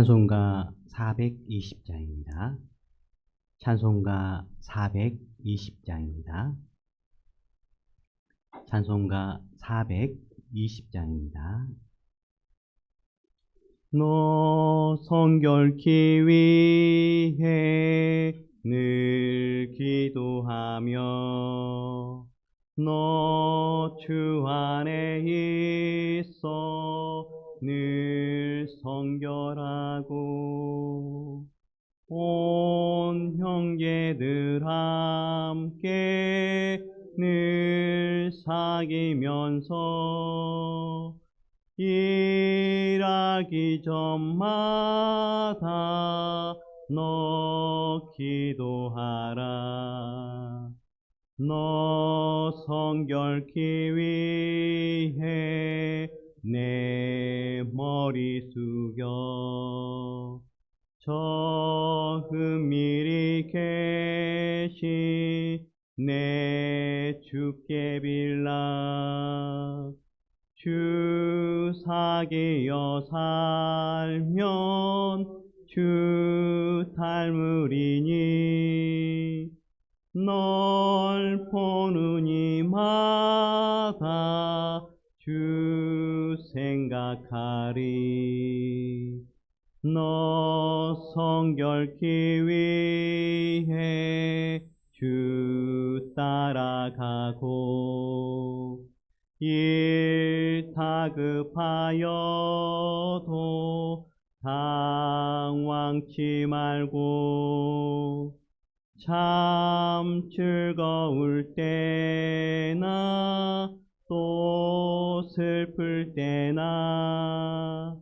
찬송가 420장입니다. 찬송가 420장입니다. 찬송가 420장입니다. 너 성결케 위해 늘 기도하며 너 주 안에 있어 늘 성결하고 온 형제들 함께 늘 사귀면서 일하기 전마다 너 기도하라. 너 성결케 위해 내 머리 숙여 저 은밀히 계신 내 주께 빌라. 주 사귀어 살면 주 닮으리니 널 보는 이마다 주 생각하리. 너 성결케 위해 주 따라가고 일 다급하여도 당황치 말고 참 즐거울 때나 또 슬플 때나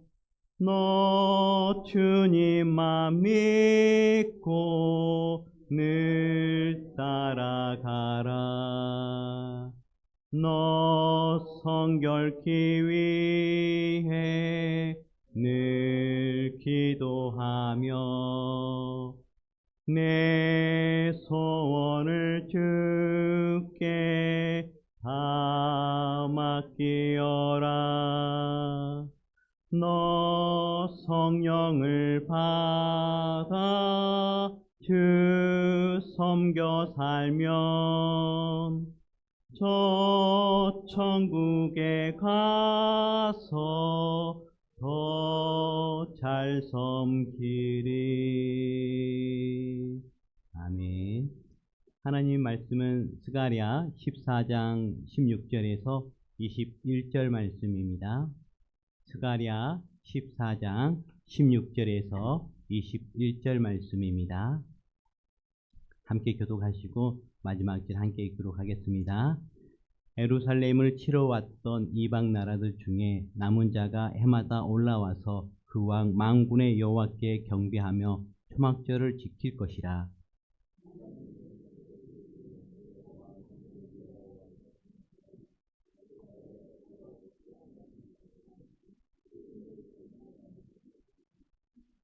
너 주님만 믿고 늘 따라가라. 너 성결케 위해 늘 기도하며 내 소원을 주께 다 맡기어라. 너 성령을 받아 주 섬겨 살면 저 천국에 가서 더 잘 섬기리. 아멘. 하나님 말씀은 스가랴 14장 16절에서 21절 말씀입니다. 스가랴 14장 16절에서 21절 말씀입니다. 함께 교독하시고 마지막 절 함께 기록하겠습니다. 예루살렘을 치러 왔던 이방 나라들 중에 남은 자가 해마다 올라와서 그 왕 만군의 여호와께 경배하며 초막절을 지킬 것이라.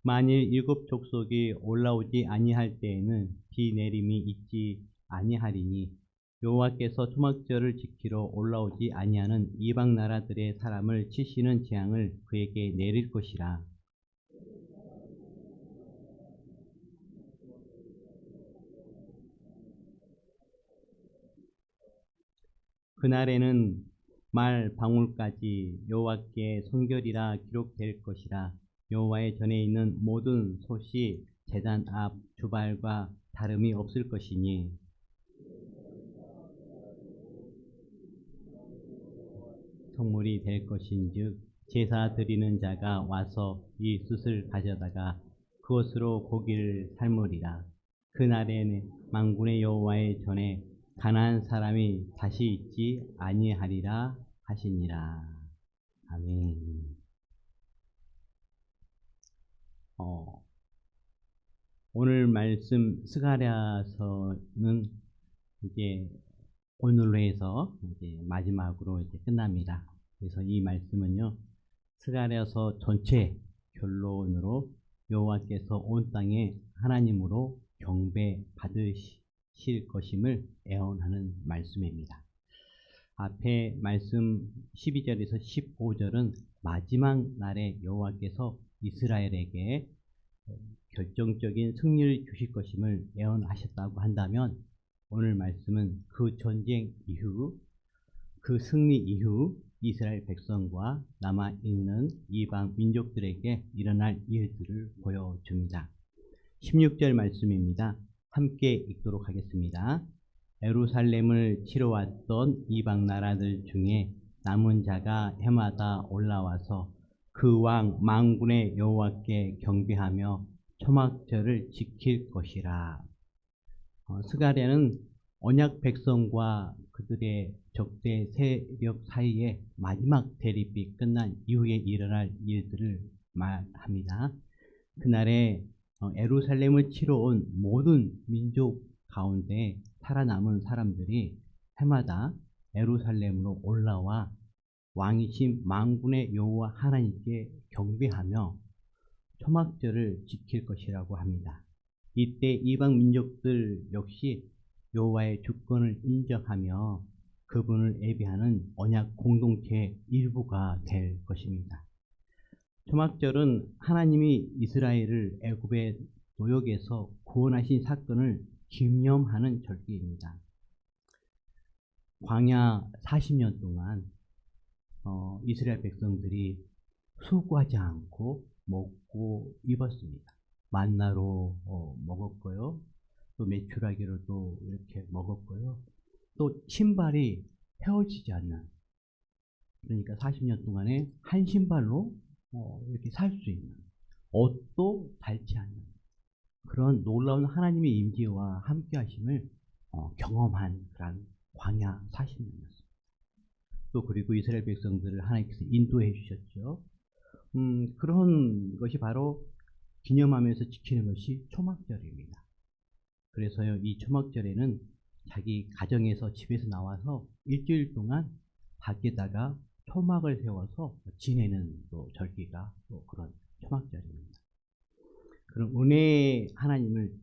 만일 일곱 족속이 올라오지 아니할 때에는 비 내림이 있지 아니하리니 여호와께서 초막절을 지키러 올라오지 아니하는 이방 나라들의 사람을 치시는 재앙을 그에게 내릴 것이라. 그날에는 말 방울까지 여호와께 성결이라 기록될 것이라. 여호와의 전에 있는 모든 솥이 제단 앞 주발과 다름이 없을 것이니 성물이 될 것인즉 제사 드리는 자가 와서 이 숯을 가져다가 그것으로 고기를 삶으리라. 그날에는 만군의 여호와의 전에 가난한 사람이 다시 있지 아니하리라 하시니라. 아멘. 오늘 말씀 스가랴서는 이제 오늘로 해서 이제 마지막으로 이제 끝납니다. 그래서 이 말씀은요, 스가랴서 전체 결론으로 여호와께서 온 땅에 하나님으로 경배 받으실 것임을 애언하는 말씀입니다. 앞에 말씀 12절에서 15절은 마지막 날에 여호와께서 이스라엘에게 결정적인 승리를 주실 것임을 예언하셨다고 한다면 오늘 말씀은 그 전쟁 이후, 그 승리 이후 이스라엘 백성과 남아있는 이방 민족들에게 일어날 일들을 보여줍니다. 16절 말씀입니다. 함께 읽도록 하겠습니다. 예루살렘을 치러 왔던 이방 나라들 중에 남은 자가 해마다 올라와서 그 왕 만군의 여호와께 경배하며 초막절을 지킬 것이라. 스가랴는 언약 백성과 그들의 적대 세력 사이에 마지막 대립이 끝난 이후에 일어날 일들을 말합니다. 그날에 예루살렘을 치러 온 모든 민족 가운데 살아남은 사람들이 해마다 예루살렘으로 올라와 왕이신 만군의 여호와 하나님께 경배하며 초막절을 지킬 것이라고 합니다. 이때 이방 민족들 역시 여호와의 주권을 인정하며 그분을 예배하는 언약 공동체의 일부가 될 것입니다. 초막절은 하나님이 이스라엘을 애굽의 노역에서 구원하신 사건을 기념하는 절기입니다. 광야 40년 동안 이스라엘 백성들이 수고하지 않고 먹고 입었습니다. 만나로 먹었고요. 또 메추라기로도 이렇게 먹었고요. 또 신발이 헤어지지 않는, 그러니까 40년 동안에 한 신발로 이렇게 살 수 있는, 옷도 닳지 않는 그런 놀라운 하나님의 임재와 함께 하심을 경험한 그런 광야 40년이었습니다. 또 그리고 이스라엘 백성들을 하나님께서 인도해 주셨죠. 그런 것이 바로 기념하면서 지키는 것이 초막절입니다. 그래서요, 이 초막절에는 자기 가정에서 집에서 나와서 일주일 동안 밖에다가 초막을 세워서 지내는 또 절기가 또 그런 초막절입니다. 그런 은혜의 하나님을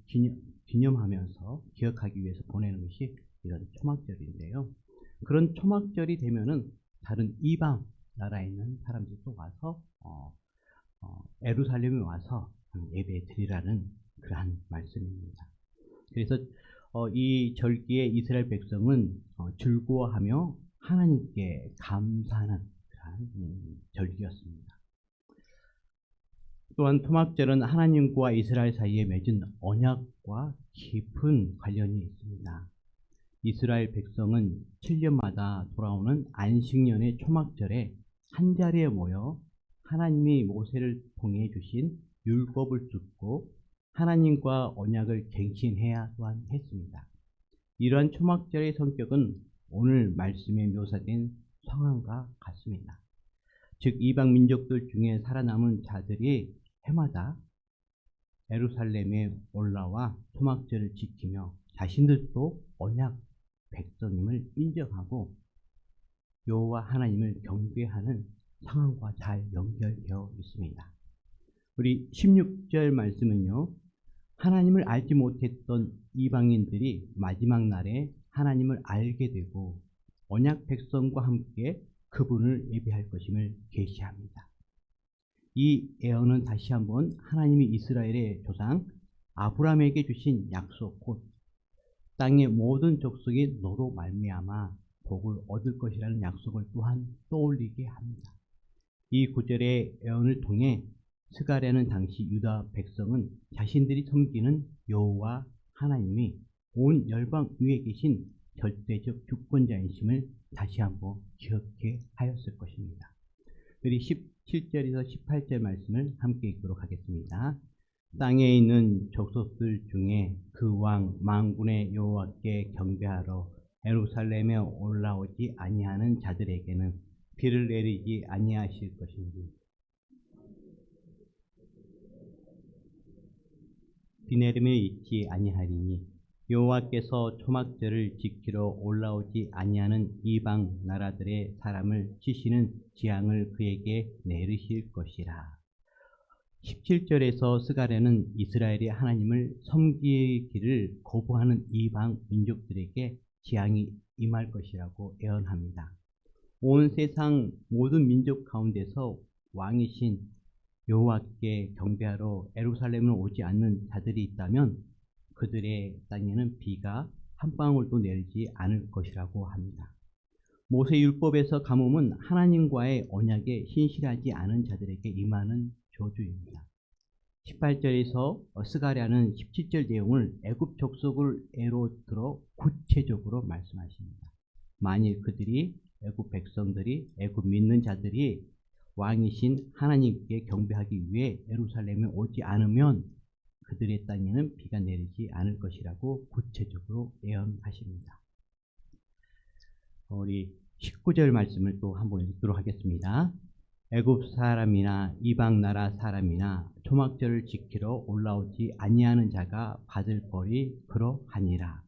기념하면서 기억하기 위해서 보내는 것이 이런 초막절인데요. 그런 초막절이 되면은 다른 이방 나라에 있는 사람들도 와서 예루살렘에 와서 예배 드리라는 그러한 말씀입니다. 그래서 이 절기에 이스라엘 백성은 즐거워하며 하나님께 감사하는 그러한 절기였습니다. 또한 초막절은 하나님과 이스라엘 사이에 맺은 언약과 깊은 관련이 있습니다. 이스라엘 백성은 7년마다 돌아오는 안식년의 초막절에 한자리에 모여 하나님이 모세를 통해 주신 율법을 듣고 하나님과 언약을 갱신해야 또한 했습니다. 이러한 초막절의 성격은 오늘 말씀에 묘사된 상황과 같습니다. 즉 이방 민족들 중에 살아남은 자들이 해마다 예루살렘에 올라와 초막절을 지키며 자신들도 언약 백성임을 인정하고 여호와 하나님을 경배하는 상황과 잘 연결되어 있습니다. 우리 16절 말씀은요, 하나님을 알지 못했던 이방인들이 마지막 날에 하나님을 알게 되고 언약 백성과 함께 그분을 예배할 것임을 계시합니다. 이 예언은 다시 한번 하나님이 이스라엘의 조상 아브라함에게 주신 약속, 곧 땅의 모든 족속이 너로 말미암아 복을 얻을 것이라는 약속을 또한 떠올리게 합니다. 이 구절의 예언을 통해 스가랴는 당시 유다 백성은 자신들이 섬기는 여호와 하나님이 온 열방 위에 계신 절대적 주권자이심을 다시 한번 기억해 하였을 것입니다. 우리 17절에서 18절 말씀을 함께 읽도록 하겠습니다. 땅에 있는 족속들 중에 그 왕 만군의 여호와께 경배하러 예루살렘에 올라오지 아니하는 자들에게는 비를 내리지 아니하실 것인지, 비 내림을 잊지 아니하리니 여호와께서 초막절을 지키러 올라오지 아니하는 이방 나라들의 사람을 치시는 재앙을 그에게 내리실 것이라. 17절에서 스가랴는 이스라엘이 하나님을 섬기기를 거부하는 이방 민족들에게 재앙이 임할 것이라고 예언합니다. 온 세상 모든 민족 가운데서 왕이신 여호와께 경배하러 예루살렘으로 오지 않는 자들이 있다면 그들의 땅에는 비가 한 방울도 내리지 않을 것이라고 합니다. 모세 율법에서 가뭄은 하나님과의 언약에 신실하지 않은 자들에게 임하는 저주입니다. 18절에서 스가랴는 17절 내용을 애굽 족속을 예로 들어 구체적으로 말씀하십니다. 만일 그들이 애굽 백성들이 애굽 믿는 자들이 왕이신 하나님께 경배하기 위해 예루살렘에 오지 않으면 그들의 땅에는 비가 내리지 않을 것이라고 구체적으로 예언하십니다. 우리 19절 말씀을 또 한번 읽도록 하겠습니다. 애굽 사람이나 이방 나라 사람이나 초막절을 지키러 올라오지 아니하는 자가 받을 벌이 그러하니라.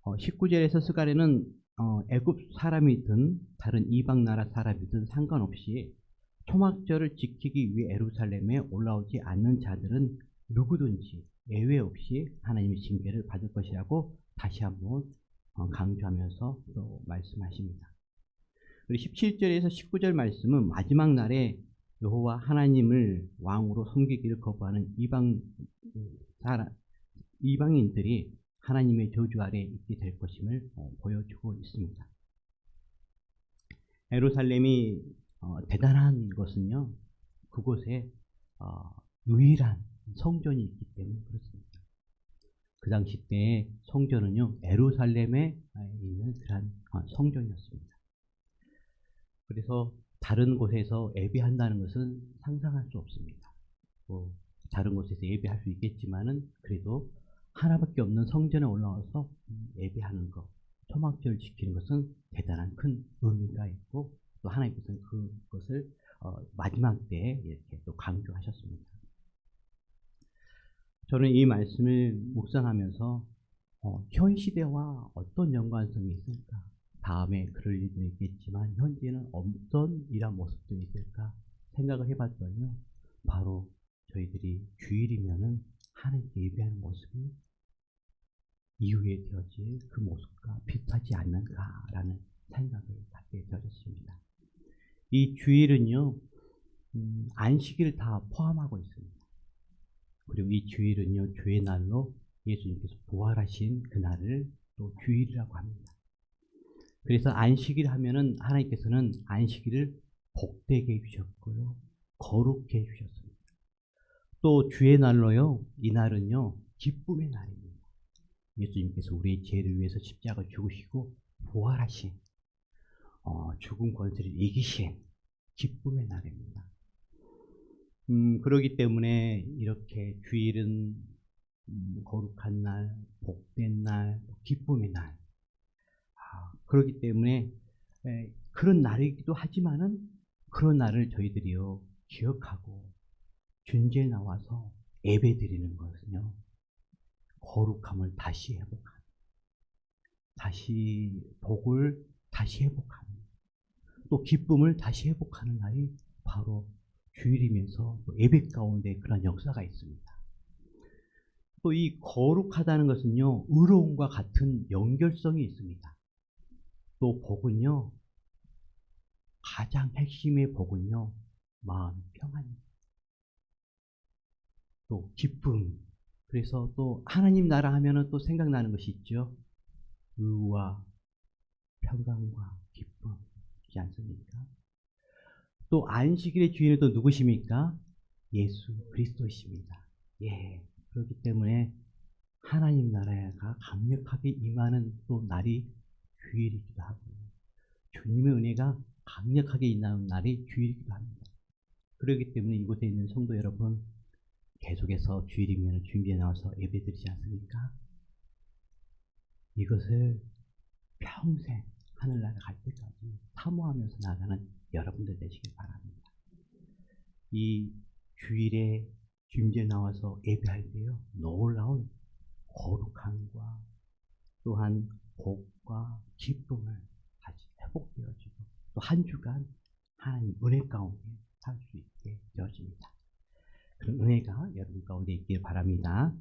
19절에서 스가랴는 애굽 사람이든 다른 이방 나라 사람이든 상관없이 초막절을 지키기 위해 예루살렘에 올라오지 않는 자들은 누구든지 예외 없이 하나님의 징계를 받을 것이라고 다시 한번 강조하면서 또 말씀하십니다. 그리고 17절에서 19절 말씀은 마지막 날에 여호와 하나님을 왕으로 섬기기를 거부하는 이방인들이 하나님의 저주 아래 있게 될 것임을 보여주고 있습니다. 예루살렘이 대단한 것은요, 그곳에 유일한 성전이 있기 때문에 그렇습니다. 그 당시 때의 성전은요, 예루살렘에 있는 그런 성전이었습니다. 그래서 다른 곳에서 예배한다는 것은 상상할 수 없습니다. 다른 곳에서 예배할 수 있겠지만은 그래도 하나밖에 없는 성전에 올라와서 예배하는 것, 초막절을 지키는 것은 대단한 큰 의미가 있고 또 하나님께서는 그것을 마지막 때에 이렇게 또 강조하셨습니다. 저는 이 말씀을 묵상하면서 현 시대와 어떤 연관성이 있을까? 다음에 그럴 일도 있겠지만 현재는 어떤 이런 모습들이 있을까 생각을 해봤더니요. 바로 저희들이 주일이면은 하나님께 예배하는 모습이 이후에 되어질 그 모습과 비슷하지 않는가라는 생각을 갖게 되었습니다. 이 주일은요, 안식일을 다 포함하고 있습니다. 그리고 이 주일은요, 주의 날로 예수님께서 부활하신 그날을 또 주일이라고 합니다. 그래서 안식일 하면은 하나님께서는 안식일을 복되게 해주셨고요, 거룩게 해주셨습니다. 또 주의 날로요, 이 날은요, 기쁨의 날입니다. 예수님께서 우리의 죄를 위해서 십자가 죽으시고 부활하신 죽음 권세를 이기신 기쁨의 날입니다. 그렇기 때문에 이렇게 주일은 거룩한 날, 복된 날, 기쁨의 날. 그렇기 때문에 그런 날이기도 하지만은 그런 날을 저희들이요 기억하고 준죄에 나와서 예배드리는 것은요 거룩함을 다시 회복하는, 다시 복을 다시 회복하는, 또 기쁨을 다시 회복하는 날이 바로 주일이면서 또 예배 가운데 그런 역사가 있습니다. 또 이 거룩하다는 것은요 의로움과 같은 연결성이 있습니다. 또 복은요, 가장 핵심의 복은요, 마음의 평안입니다. 또 기쁨. 그래서 또 하나님 나라 하면은 또 생각나는 것이 있죠. 의와 평강과 기쁨이지 않습니까? 또 안식일의 주인은 또 누구십니까? 예수 그리스도이십니다. 예. 그렇기 때문에 하나님 나라가 강력하게 임하는 또 날이 주일이기도 하고 주님의 은혜가 강력하게 임하는 날이 주일이기도 합니다. 그렇기 때문에 이곳에 있는 성도 여러분 계속해서 주일이면 준비해 나와서 예배드리지 않습니까? 이것을 평생 하늘나라 갈 때까지 사모하면서 나가는 여러분들 되시길 바랍니다. 이 주일에 주임제에 나와서 예배할 때요 놀라운 거룩함과 또한 복과 기쁨을 다시 회복되어지고 또 한 주간 하나님 은혜 가운데 살 수 있게 되어집니다. 그런 은혜가 여러분 가운데 있길 바랍니다.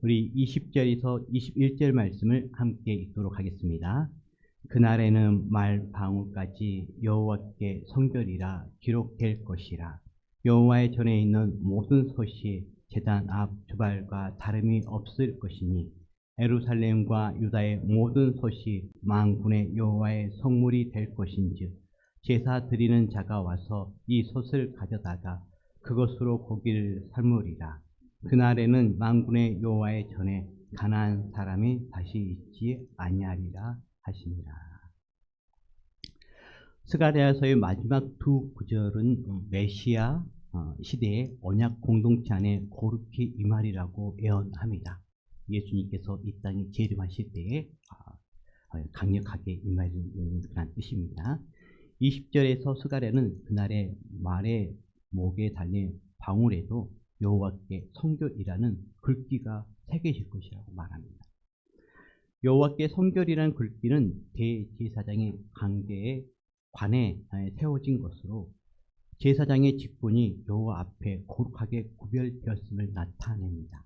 우리 20절에서 21절 말씀을 함께 읽도록 하겠습니다. 그날에는 말 방울까지 여호와께 성별이라 기록될 것이라. 여호와의 전에 있는 모든 솥이 제단 앞 주발과 다름이 없을 것이니 예루살렘과 유다의 모든 솥이 만군의 여호와의 성물이 될 것인즉 제사 드리는 자가 와서 이 솥을 가져다가 그것으로 고기를 삶으리라. 그날에는 만군의 여호와의 전에 가나안 사람이 다시 있지 아니하리라 하시니라. 스가랴서의 마지막 두 구절은 메시아 시대의 언약 공동체 안에 거룩히 임하리라고 예언합니다. 예수님께서 이 땅에 재림하실 때에 강력하게 임하리는 그런 뜻입니다. 20절에서 스가랴는 그날의 말의 목에 달린 방울에도 여호와께 성결이라는 글귀가 새겨질 것이라고 말합니다. 여호와께 성결이라는 글귀는 대제사장의 관에 세워진 것으로 제사장의 직분이 여호와 앞에 거룩하게 구별되었음을 나타냅니다.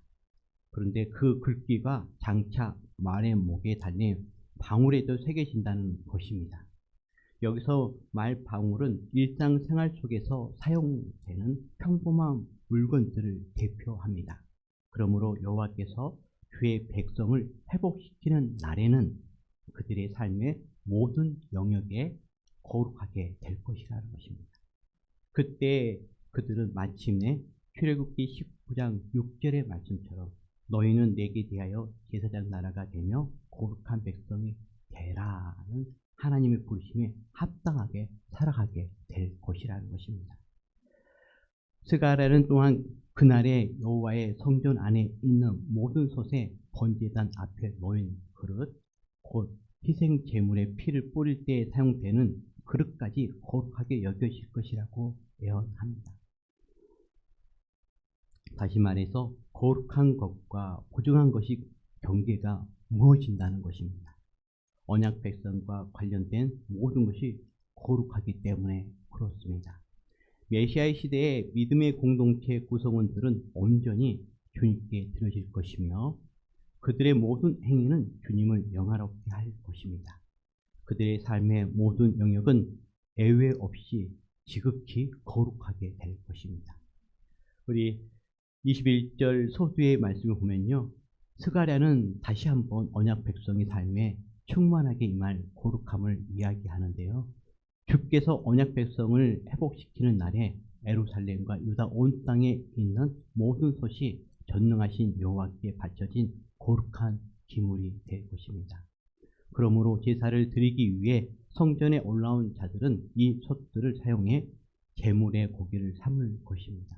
그런데 그 글귀가 장차 말의 목에 달린 방울에도 새겨진다는 것입니다. 여기서 말 방울은 일상생활 속에서 사용되는 평범한 물건들을 대표합니다. 그러므로 여호와께서 그의 백성을 회복시키는 날에는 그들의 삶의 모든 영역에 거룩하게 될 것이라는 것입니다. 그때 그들은 마침내 출애굽기 19장 6절의 말씀처럼 너희는 내게 대하여 제사장 나라가 되며 거룩한 백성이 되라는 하나님의 부르심에 합당하게 살아가게 될 것이라는 것입니다. 스가랴는 또한 그날에 여호와의 성전 안에 있는 모든 솥에 번제단 앞에 놓인 그릇, 곧 희생 제물의 피를 뿌릴 때 사용되는 그릇까지 거룩하게 여겨질 것이라고 예언합니다. 다시 말해서 거룩한 것과 부정한 것이 경계가 무너진다는 것입니다. 언약 백성과 관련된 모든 것이 거룩하기 때문에 그렇습니다. 메시아의 시대에 믿음의 공동체 구성원들은 온전히 주님께 드려질 것이며 그들의 모든 행위는 주님을 영화롭게 할 것입니다. 그들의 삶의 모든 영역은 예외 없이 지극히 거룩하게 될 것입니다. 우리 21절 소두의 말씀을 보면요. 스가랴는 다시 한번 언약 백성의 삶에 충만하게 임할 거룩함을 이야기하는데요. 주께서 언약 백성을 회복시키는 날에 예루살렘과 유다 온 땅에 있는 모든 솥이 전능하신 여호와께 바쳐진 거룩한 기물이 될 것입니다. 그러므로 제사를 드리기 위해 성전에 올라온 자들은 이 솥들을 사용해 제물의 고기를 삶을 것입니다.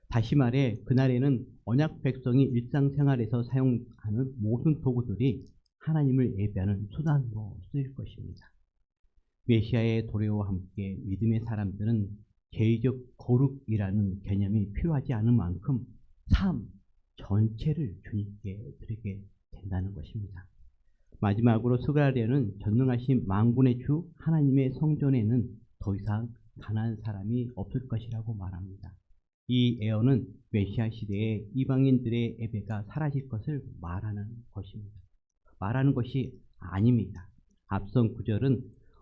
다시 말해 그날에는 언약 백성이 일상생활에서 사용하는 모든 도구들이 하나님을 예배하는 수단으로 쓰일 것입니다. 메시아의 도래와 함께 믿음의 사람들은 개의적 거룩이라는 개념이 필요하지 않은 만큼 삶 전체를 주님께 드리게 된다는 것입니다. 마지막으로 스가랴는 전능하신 만군의 주 하나님의 성전에는 더 이상 가난한 사람이 없을 것이라고 말합니다. 이 예언은 메시아 시대에 이방인들의 예배가 사라질 것을 말하는 것입니다. 말하는 것이 아닙니다. 앞선 구절은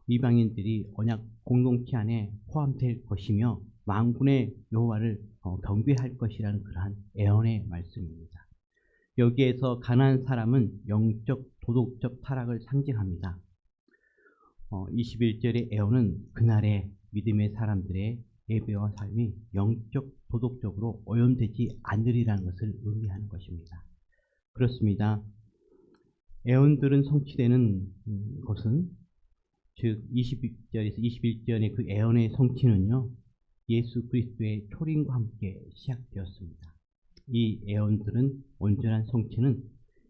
이방인들이 언약 공동체 안에 포함될 것이며 만군의 여호와를 경배할 것이라는 그러한 예언의 말씀입니다. 여기에서 가난한 사람은 영적 도덕적 타락을 상징합니다. 21절의 예언은 그날의 믿음의 사람들의 예배와 삶이 영적 도덕적으로 오염되지 않으리라는 것을 의미하는 것입니다. 그렇습니다. 예언들은 성취되는 것은 즉 20절에서 21절의 그 예언의 성취는요. 예수 그리스도의 초림과 함께 시작되었습니다. 이 예언들은 온전한 성취는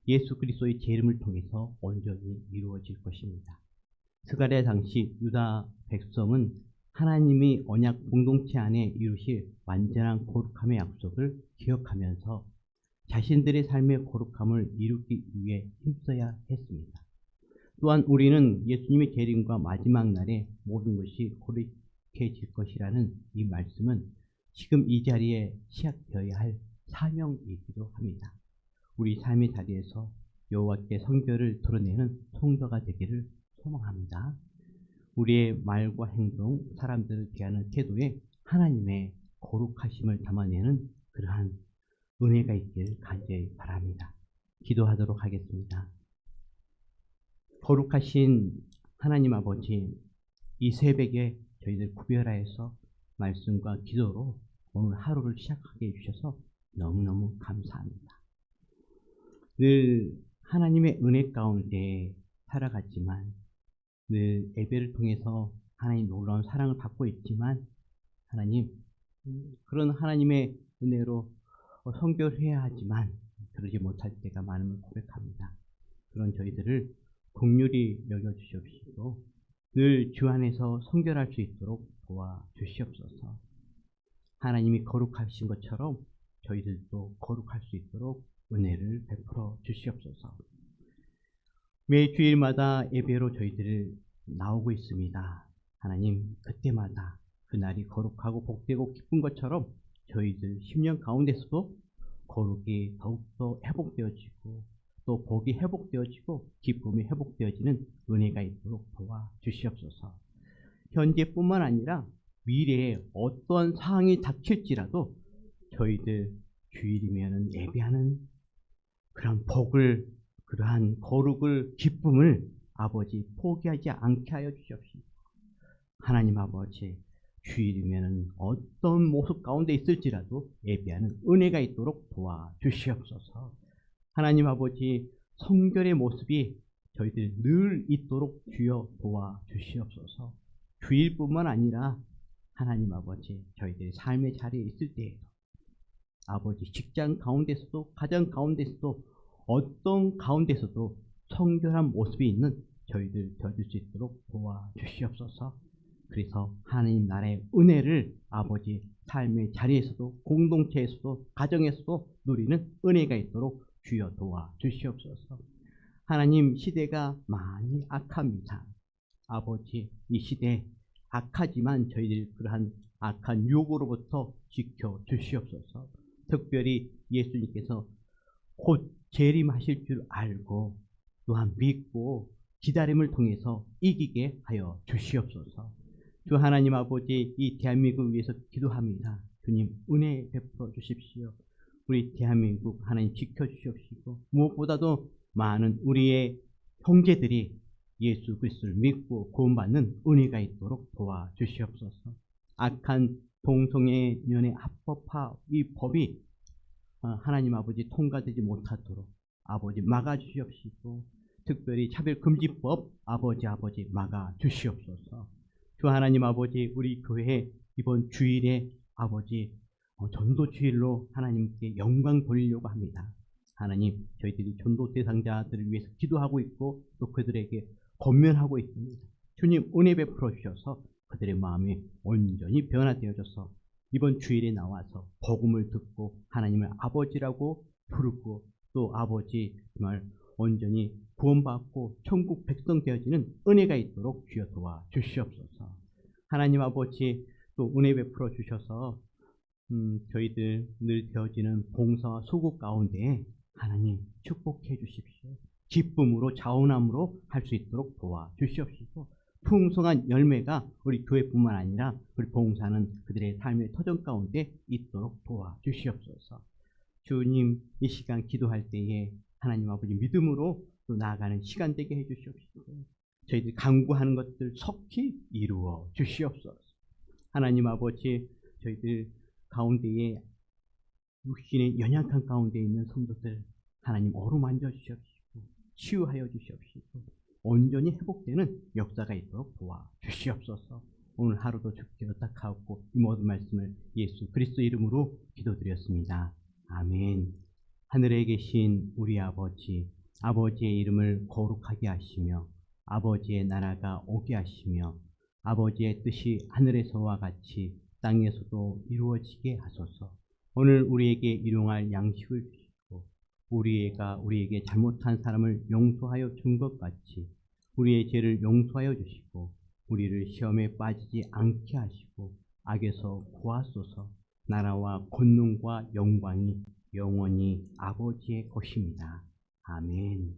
예수 그리스도의 재림을 통해서 온전히 이루어질 것입니다. 스가랴 당시 유다 백성은 하나님이 언약 공동체 안에 이루실 완전한 거룩함의 약속을 기억하면서 자신들의 삶의 거룩함을 이루기 위해 힘써야 했습니다. 또한 우리는 예수님의 재림과 마지막 날에 모든 것이 거룩해질 것이라는 이 말씀은 지금 이 자리에 시작되어야 할 사명이기도 합니다. 우리 삶의 자리에서 여호와께 성결을 드러내는 성도가 되기를 소망합니다. 우리의 말과 행동, 사람들을 대하는 태도에 하나님의 거룩하심을 담아내는 그러한 은혜가 있길 간절히 바랍니다. 기도하도록 하겠습니다. 거룩하신 하나님 아버지, 이 새벽에 저희들 구별하여서 말씀과 기도로 오늘 하루를 시작하게 해주셔서 너무너무 감사합니다. 늘 하나님의 은혜 가운데 살아갔지만, 늘 예배를 통해서 하나님 놀라운 사랑을 받고 있지만, 하나님, 그런 하나님의 은혜로 성결해야 하지만 그러지 못할 때가 많음을 고백합니다. 그런 저희들을 긍휼히 여겨주시옵시고 늘 주 안에서 성결할 수 있도록 도와주시옵소서. 하나님이 거룩하신 것처럼 저희들도 거룩할 수 있도록 은혜를 베풀어 주시옵소서. 매 주일마다 예배로 저희들을 나오고 있습니다. 하나님, 그때마다 그날이 거룩하고 복되고 기쁜 것처럼 저희들 심령 가운데서도 거룩이 더욱더 회복되어지고 또 복이 회복되어지고 기쁨이 회복되어지는 은혜가 있도록 도와주시옵소서. 현재뿐만 아니라 미래에 어떤 상황이 닥칠지라도 저희들 주일이면 예배하는 그런 복을, 그러한 거룩을, 기쁨을 아버지 포기하지 않게 하여 주시옵시고, 하나님 아버지, 주일이면 어떤 모습 가운데 있을지라도 예배하는 은혜가 있도록 도와주시옵소서. 하나님 아버지, 성결의 모습이 저희들 늘 있도록 주여 도와주시옵소서. 주일뿐만 아니라 하나님 아버지, 저희들이 삶의 자리에 있을 때에도 아버지, 직장 가운데서도 가정 가운데서도 어떤 가운데서도 성결한 모습이 있는 저희들 되어질 수 있도록 도와주시옵소서. 그래서 하나님 나라의 은혜를 아버지 삶의 자리에서도 공동체에서도 가정에서도 누리는 은혜가 있도록 주여 도와주시옵소서. 하나님, 시대가 많이 악합니다. 아버지, 이 시대 악하지만 저희들이 그러한 악한 유혹으로부터 지켜주시옵소서. 특별히 예수님께서 곧 재림하실 줄 알고 또한 믿고 기다림을 통해서 이기게 하여 주시옵소서. 주 하나님 아버지, 이 대한민국을 위해서 기도합니다. 주님, 은혜 베풀어 주십시오. 우리 대한민국 하나님 지켜주시옵시고 무엇보다도 많은 우리의 형제들이 예수 그리스도를 믿고 구원받는 은혜가 있도록 도와주시옵소서. 악한 동성애연애 합법화 이 법이 하나님 아버지 통과되지 못하도록 아버지 막아주시옵시고 특별히 차별금지법 아버지 막아주시옵소서. 주 하나님 아버지, 우리 교회 이번 주일에 아버지 전도 주일로 하나님께 영광 돌리려고 합니다. 하나님, 저희들이 전도 대상자들을 위해서 기도하고 있고 또 그들에게 권면하고 있습니다. 주님, 은혜 베풀어 주셔서 그들의 마음이 온전히 변화되어져서 이번 주일에 나와서 복음을 듣고 하나님을 아버지라고 부르고 또 아버지 정말 온전히 구원받고 천국 백성 되어지는 은혜가 있도록 주여 도와주시옵소서. 하나님 아버지, 또 은혜 베풀어 주셔서 저희들 늘 되어지는 봉사와 수고 가운데 하나님 축복해 주십시오. 기쁨으로 자원함으로 할 수 있도록 도와주시옵시고 풍성한 열매가 우리 교회뿐만 아니라 우리 봉사는 그들의 삶의 터전 가운데 있도록 도와주시옵소서. 주님, 이 시간 기도할 때에 하나님 아버지 믿음으로 또 나아가는 시간 되게 해주시옵시고 저희들 간구하는 것들 속히 이루어 주시옵소서. 하나님 아버지, 저희들 가운데에 육신의 연약한 가운데 있는 성도들 하나님 어루만져 주시옵시고 치유하여 주시옵시고 온전히 회복되는 역사가 있도록 도와주시옵소서. 오늘 하루도 주께 부탁하고 이 모든 말씀을 예수 그리스도 이름으로 기도드렸습니다. 아멘. 하늘에 계신 우리 아버지, 아버지의 이름을 거룩하게 하시며 아버지의 나라가 오게 하시며 아버지의 뜻이 하늘에서와 같이 땅에서도 이루어지게 하소서. 오늘 우리에게 일용할 양식을 주시고 우리가 우리에게 잘못한 사람을 용서하여 준 것 같이 우리의 죄를 용서하여 주시고 우리를 시험에 빠지지 않게 하시고 악에서 구하소서. 나라와 권능과 영광이 영원히 아버지의 것입니다. 아멘.